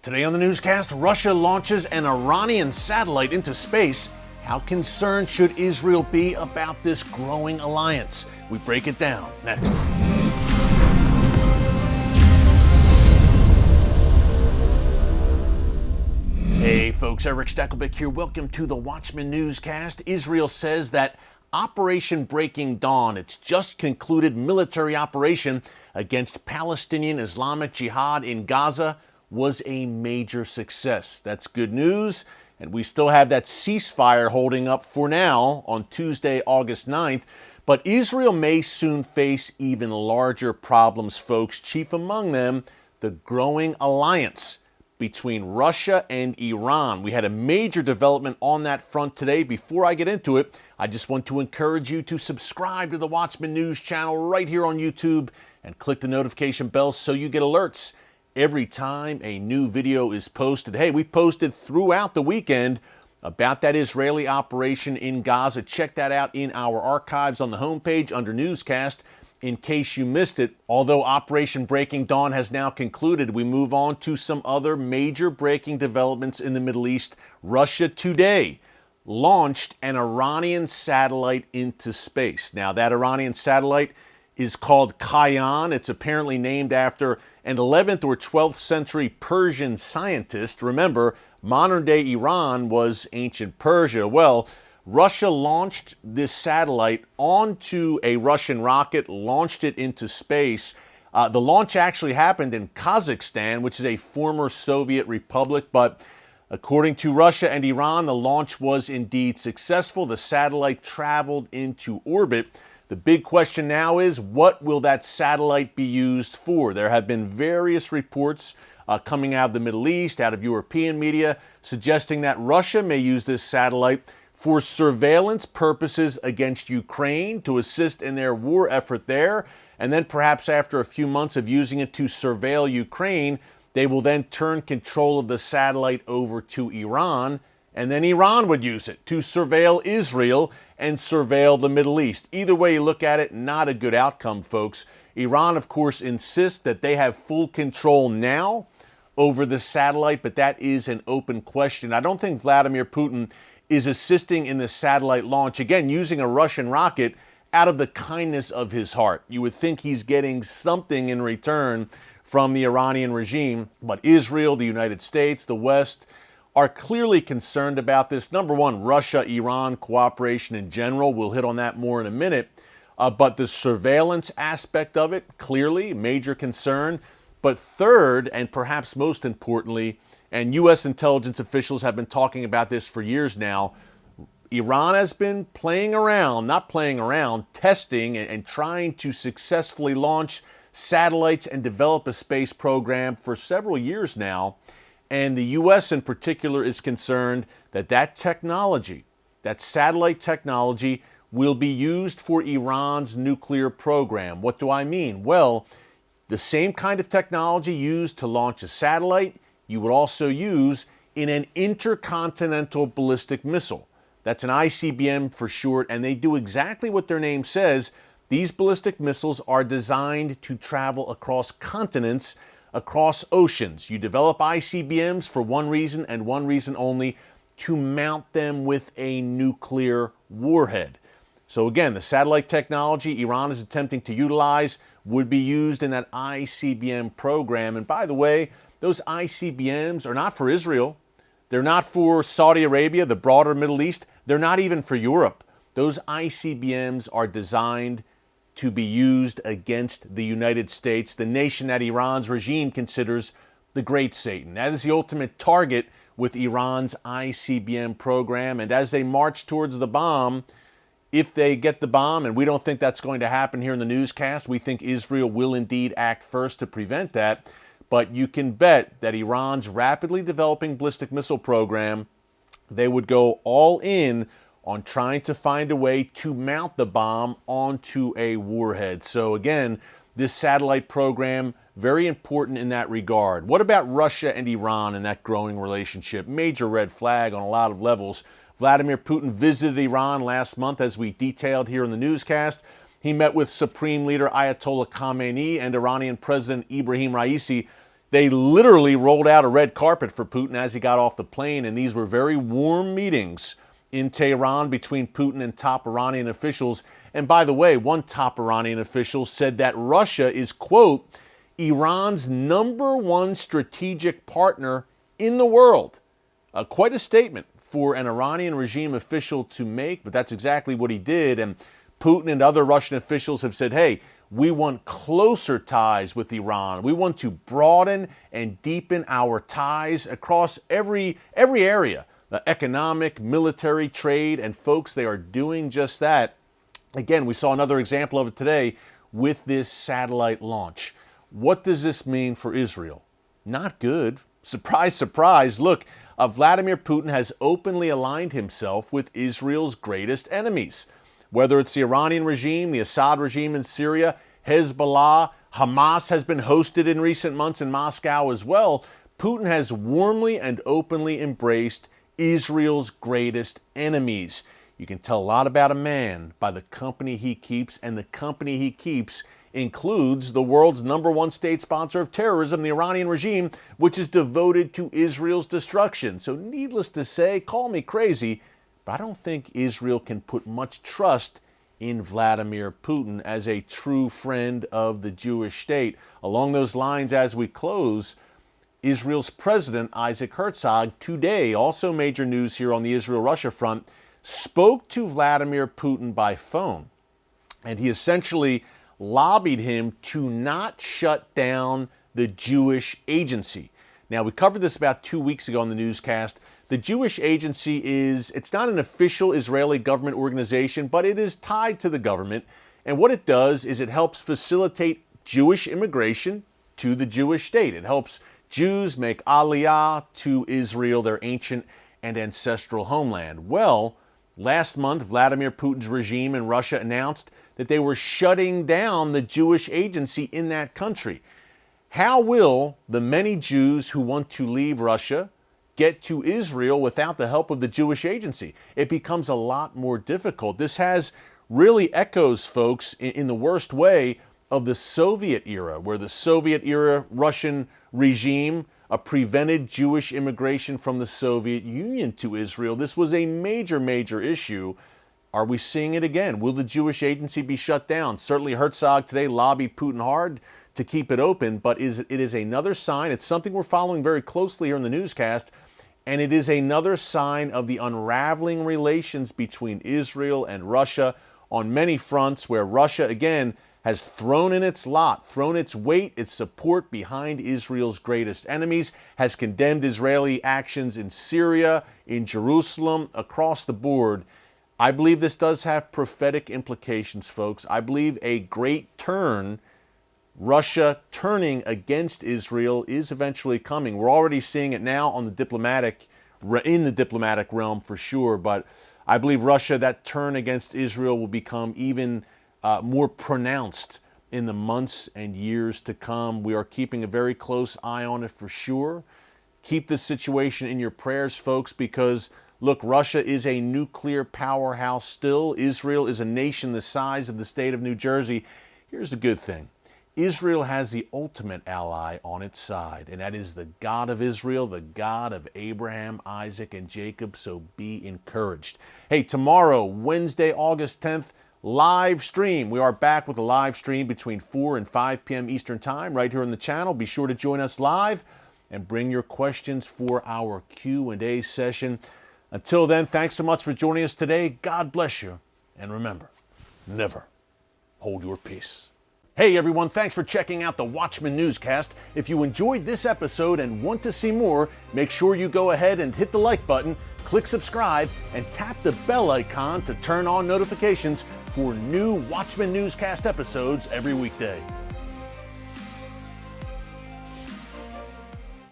Today on the newscast, Russia launches an Iranian satellite into space. How concerned should Israel be about this growing alliance? We break it down next. Hey folks, Erick Stakelbeck here. Welcome to the Watchman Newscast. Israel says that Operation Breaking Dawn, its just concluded military operation against Palestinian Islamic Jihad in Gaza, was a major success. That's good news, and we still have that ceasefire holding up for now on Tuesday, August 9th. But Israel may soon face even larger problems, folks. Chief among them, the growing alliance between Russia and Iran. We had a major development on that front today. Before I get into it, I just want to encourage you to subscribe to the Watchman News channel right here on YouTube and click the notification bell so you get alerts every time a new video is posted. Hey, we posted throughout the weekend about that Israeli operation in Gaza. Check that out in our archives on the homepage under Newscast in case you missed it. Although Operation Breaking Dawn has now concluded, we move on to some other major breaking developments in the Middle East. Russia today launched an Iranian satellite into space. Now, that Iranian satellite is called Kayan. It's apparently named after an 11th or 12th century Persian scientist. Remember, modern-day Iran was ancient Persia. Well, Russia launched this satellite onto a Russian rocket, launched it into space. The launch actually happened in Kazakhstan, which is a former Soviet republic, but according to Russia and Iran, the launch was indeed successful. The satellite traveled into orbit. The big question now is, what will that satellite be used for? There have been various reports coming out of the Middle East, out of European media, suggesting that Russia may use this satellite for surveillance purposes against Ukraine to assist in their war effort there. And then perhaps after a few months of using it to surveil Ukraine, they will then turn control of the satellite over to Iran. And then Iran would use it to surveil Israel and surveil the Middle East. Either way you look at it, not a good outcome, folks. Iran, of course, insists that they have full control now over the satellite, but that is an open question. I don't think Vladimir Putin is assisting in the satellite launch, again, using a Russian rocket out of the kindness of his heart. You would think he's getting something in return from the Iranian regime, but Israel, the United States, the West are clearly concerned about this. Number one, Russia-Iran cooperation in general. We'll hit on that more in a minute. But the surveillance aspect of it, clearly, major concern. But third, and perhaps most importantly, and U.S. intelligence officials have been talking about this for years now, Iran has been testing and trying to successfully launch satellites and develop a space program for several years now. And the U.S. in particular is concerned that that technology, that satellite technology, will be used for Iran's nuclear program. What do I mean? Well, the same kind of technology used to launch a satellite, you would also use in an intercontinental ballistic missile. That's an ICBM for short, and they do exactly what their name says. These ballistic missiles are designed to travel across continents, across oceans. You develop ICBMs for one reason and one reason only: to mount them with a nuclear warhead. So again, the satellite technology Iran is attempting to utilize would be used in that ICBM program. And by the way, those ICBMs are not for Israel. They're not for Saudi Arabia, the broader Middle East. They're not even for Europe. Those ICBMs are designed to be used against the United States, the nation that Iran's regime considers the Great Satan. That is the ultimate target with Iran's ICBM program. And as they march towards the bomb, if they get the bomb, and we don't think that's going to happen here in the newscast, we think Israel will indeed act first to prevent that. But you can bet that Iran's rapidly developing ballistic missile program, they would go all in on trying to find a way to mount the bomb onto a warhead. So again, this satellite program, very important in that regard. What about Russia and Iran and that growing relationship? Major red flag on a lot of levels. Vladimir Putin visited Iran last month, as we detailed here in the newscast. He met with Supreme Leader Ayatollah Khamenei and Iranian President Ibrahim Raisi. They literally rolled out a red carpet for Putin as he got off the plane, and these were very warm meetings in Tehran between Putin and top Iranian officials. And by the way, one top Iranian official said that Russia is, quote, Iran's #1 strategic partner in the world. Quite a statement for an Iranian regime official to make, but that's exactly what he did. And Putin and other Russian officials have said, hey, we want closer ties with Iran. We want to broaden and deepen our ties across every area, economic, military, trade, and folks, they are doing just that. Again, we saw another example of it today with this satellite launch. What does this mean for Israel? Not good. Surprise, surprise. Look, Vladimir Putin has openly aligned himself with Israel's greatest enemies. Whether it's the Iranian regime, the Assad regime in Syria, Hezbollah, Hamas has been hosted in recent months in Moscow as well. Putin has warmly and openly embraced Israel's greatest enemies. You can tell a lot about a man by the company he keeps, and the company he keeps includes the world's #1 state sponsor of terrorism, the Iranian regime, which is devoted to Israel's destruction. So needless to say, call me crazy, but I don't think Israel can put much trust in Vladimir Putin as a true friend of the Jewish state. Along those lines, as we close, Israel's President Isaac Herzog today, also major news here on the Israel-Russia front, spoke to Vladimir Putin by phone. And he essentially lobbied him to not shut down the Jewish Agency. Now, we covered this about 2 weeks ago on the newscast. The Jewish Agency it's not an official Israeli government organization, but it is tied to the government. And what it does is it helps facilitate Jewish immigration to the Jewish state. It helps Jews make aliyah to Israel, their ancient and ancestral homeland. Well, last month, Vladimir Putin's regime in Russia announced that they were shutting down the Jewish Agency in that country. How will the many Jews who want to leave Russia get to Israel without the help of the Jewish Agency? It becomes a lot more difficult. This has really echoes, folks, in the worst way of the Soviet era, where the Soviet era Russian regime prevented Jewish immigration from the Soviet Union to Israel. This was a major, major issue. Are we seeing it again? Will the Jewish Agency be shut down? Certainly Herzog today lobbied Putin hard to keep it open, but it is another sign. It's something we're following very closely here in the newscast, and it is another sign of the unraveling relations between Israel and Russia on many fronts, where Russia, again, has thrown in its lot, thrown its weight, its support behind Israel's greatest enemies, has condemned Israeli actions in Syria, in Jerusalem, across the board. I believe this does have prophetic implications, folks. I believe a great turn, Russia turning against Israel, is eventually coming. We're already seeing it now on in the diplomatic realm for sure, but I believe Russia, that turn against Israel will become even more pronounced in the months and years to come. We are keeping a very close eye on it for sure. Keep this situation in your prayers, folks, because look, Russia is a nuclear powerhouse still. Israel is a nation the size of the state of New Jersey. Here's the good thing. Israel has the ultimate ally on its side, and that is the God of Israel, the God of Abraham, Isaac, and Jacob, so be encouraged. Hey, tomorrow, Wednesday, August 10th, live stream. We are back with a live stream between 4 and 5 p.m. Eastern Time right here on the channel. Be sure to join us live and bring your questions for our Q&A session. Until then, thanks so much for joining us today. God bless you. And remember, never hold your peace. Hey everyone, thanks for checking out the Watchman Newscast. If you enjoyed this episode and want to see more, make sure you go ahead and hit the like button, click subscribe, and tap the bell icon to turn on notifications for new Watchman Newscast episodes every weekday.